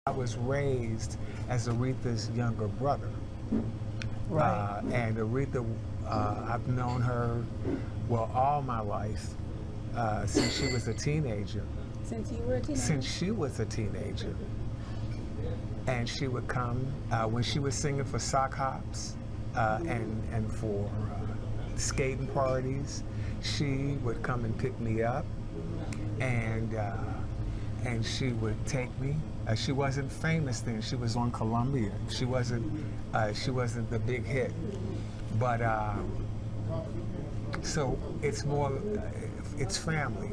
I was raised as Aretha's younger brother. Right. And Aretha, I've known her, well, all my life, since she was a teenager. Since you were a teenager? Since she was a teenager. And she would come, when she was singing for sock hops and for skating parties, she would come and pick me up, and she would take me. She wasn't famous then. She was on Columbia. She wasn't the big hit. But so it's more, it's family.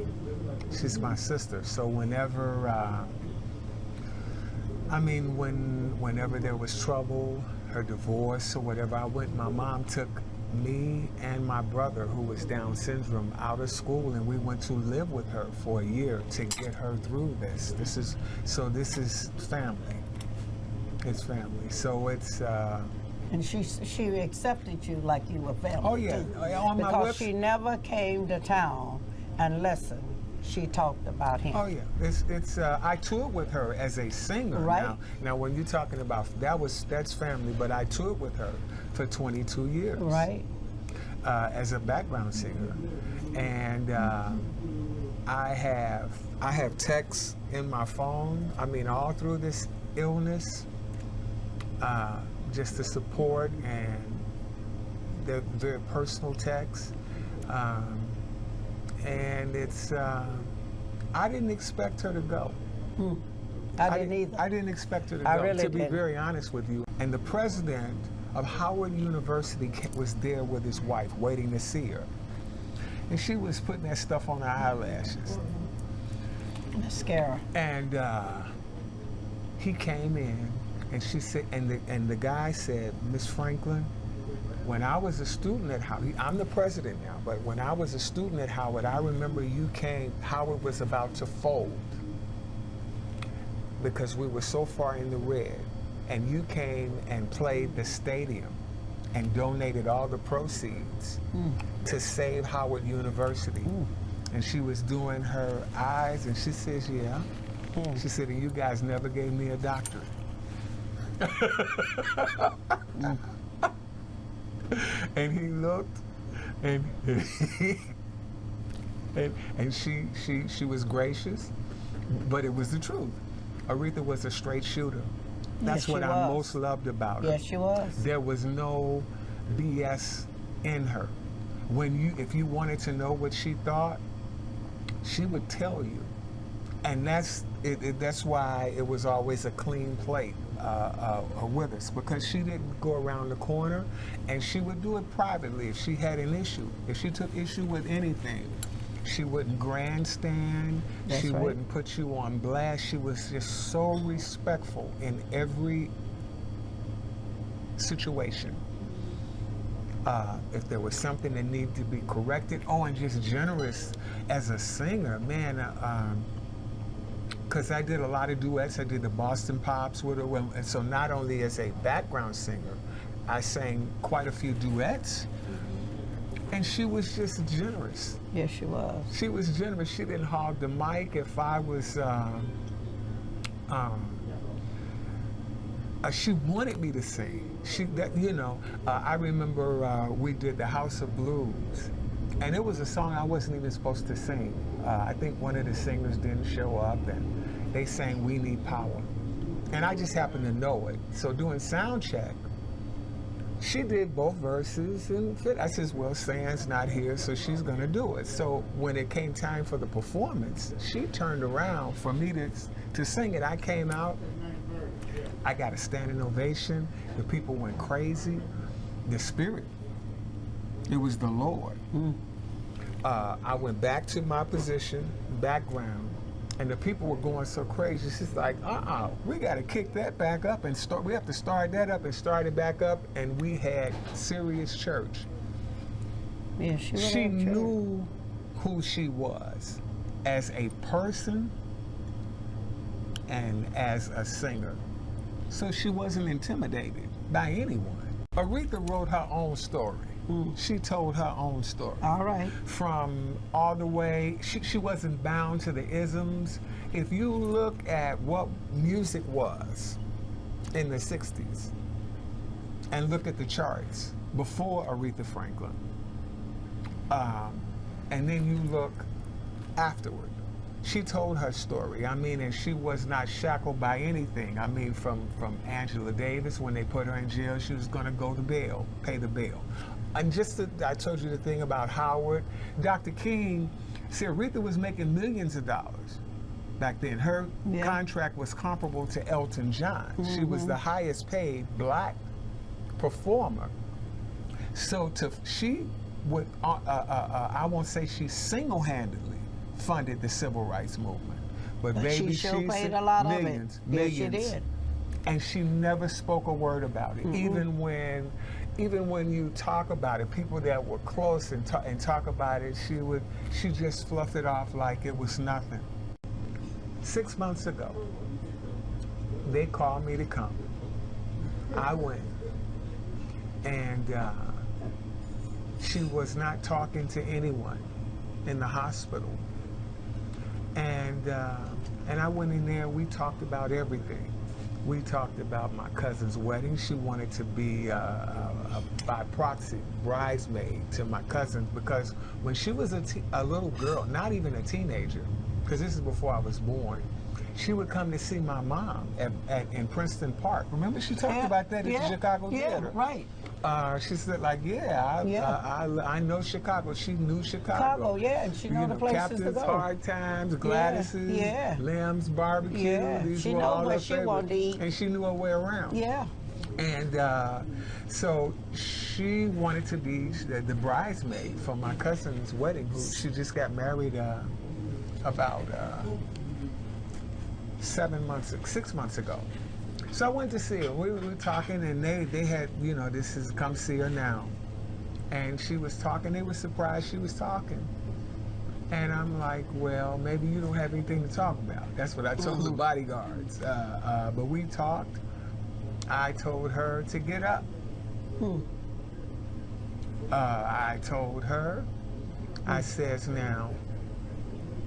She's my sister. So whenever, whenever there was trouble, her divorce or whatever, my mom took me and my brother, who was Down syndrome, out of school, and we went to live with her for a year to get her through this. This is family. It's family. So it's. And she accepted you like you were family. Oh yeah, too. Because she never came to town and listened. She talked about him. Oh yeah, it's. I toured with her as a singer. Right. Now when you're talking about that's family, but I toured with her for 22 years. Right. As a background singer, and I have texts in my phone. I mean, all through this illness, just the support, and they're very personal texts. And it's, I didn't expect her to go. I didn't either. I didn't expect her to go, really to be didn't. very honest with you. And the president of Howard University was there with his wife, waiting to see her. And she was putting that stuff on her eyelashes. Mascara. And he came in, and she said, and the guy said, Miss Franklin, when I was a student at Howard, I'm the president now, but when I was a student at Howard, I remember you came, Howard was about to fold because we were so far in the red, and you came and played the stadium and donated all the proceeds to save Howard University. And she was doing her eyes, and she says, yeah. She said, and you guys never gave me a doctorate. And he looked, and and she was gracious, but it was the truth. Aretha was a straight shooter. That's what I most loved about her. Yes, she was. There was no BS in her. If you wanted to know what she thought, she would tell you, and that's why it was always a clean plate with us, because she didn't go around the corner, and she would do it privately if she had an issue. If she took issue with anything, she wouldn't grandstand. She wouldn't put you on blast. She was just so respectful in every situation. If there was something that needed to be corrected, and just generous as a singer, man. Because I did a lot of duets. I did the Boston Pops with her. And so not only as a background singer, I sang quite a few duets. And she was just generous. Yes, she was. She was generous. She didn't hog the mic. If I was, she wanted me to sing. I remember we did the House of Blues. And it was a song I wasn't even supposed to sing. I think one of the singers didn't show up, and they sang We Need Power. And I just happened to know it. So doing sound check, she did both verses, and I says, well, San's not here, so she's gonna do it. So when it came time for the performance, she turned around for me to sing it. I came out, I got a standing ovation. The people went crazy. The spirit, it was the Lord. I went back to my position, background, and the people were going so crazy. She's like, we got to kick that back up and start. We have to start that up and start it back up. And we had serious church. Yeah, she knew who she was as a person and as a singer. So she wasn't intimidated by anyone. Aretha wrote her own story. She told her own story. All right. From all the way, she wasn't bound to the isms. If you look at what music was in the 60s and look at the charts before Aretha Franklin, and then you look afterward, she told her story. I mean, and she was not shackled by anything. I mean, from Angela Davis, when they put her in jail, she was going to go to bail, pay the bail. And I told you the thing about Howard. Dr. King said Aretha was making millions of dollars back then. Her contract was comparable to Elton John. She was the highest paid black performer. So she would, I won't say she single-handedly funded the civil rights movement, but baby, she sure paid a lot millions, of it. millions. Yes, she did. And she never spoke a word about it, even when you talk about it, people that were close and talk about it, she just fluffed it off like it was nothing. 6 months ago, they called me to come. I went, and she was not talking to anyone in the hospital. And I went in there, we talked about everything. We talked about my cousin's wedding. She wanted to be by proxy bridesmaid to my cousin, because when she was a little girl, not even a teenager, because this is before I was born, she would come to see my mom in Princeton Park. Remember, she talked about that at the Chicago Theater. Right. She said, like, I know Chicago. She knew Chicago. And she knew the places Captain's to go. Hard Times, Gladys's, Lamb's Barbecue. These she were knew all where her she favorites. wanted to eat. And she knew her way around. Yeah. And so she wanted to be the bridesmaid for my cousin's wedding, who she just got married about 6 months ago. So I went to see her. We were talking, and they had, this is come see her now. And she was talking. They were surprised she was talking. And I'm like, well, maybe you don't have anything to talk about. That's what I told the bodyguards. But we talked. I told her to get up. I told her, I says, now,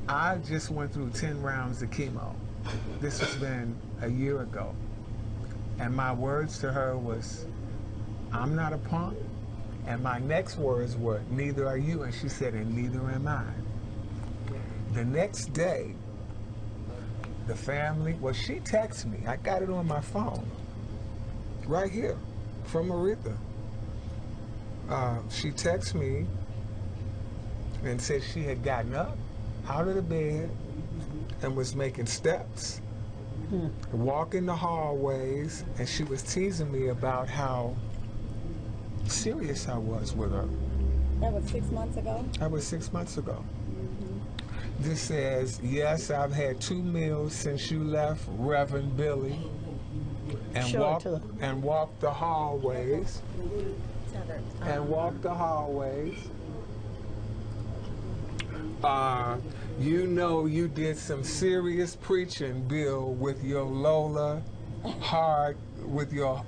I just went through 10 rounds of chemo. This has been a year ago. And my words to her was, I'm not a punk. And my next words were, neither are you. And she said, and neither am I. The next day, the family, well, she texted me. I got it on my phone, right here, from Aretha. She texted me and said she had gotten up out of the bed and was making steps, walking the hallways, and she was teasing me about how serious I was with her. That was 6 months ago? That was 6 months ago. This says, yes, I've had 2 meals since you left, Reverend Billy, and walked the hallways. And walked the hallways. You did some serious preaching, Bill, with your Lola, with your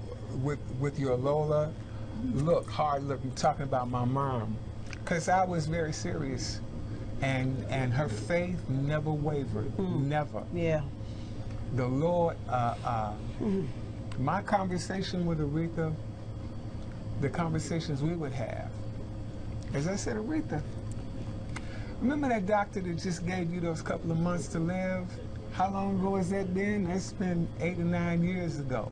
Lola hard look. I'm talking about my mom, because I was very serious, and her faith never wavered, never. Yeah. The Lord, my conversation with Aretha, the conversations we would have, as I said, Aretha, remember that doctor that just gave you those couple of months to live? How long ago has that been? That's been 8 or 9 years ago.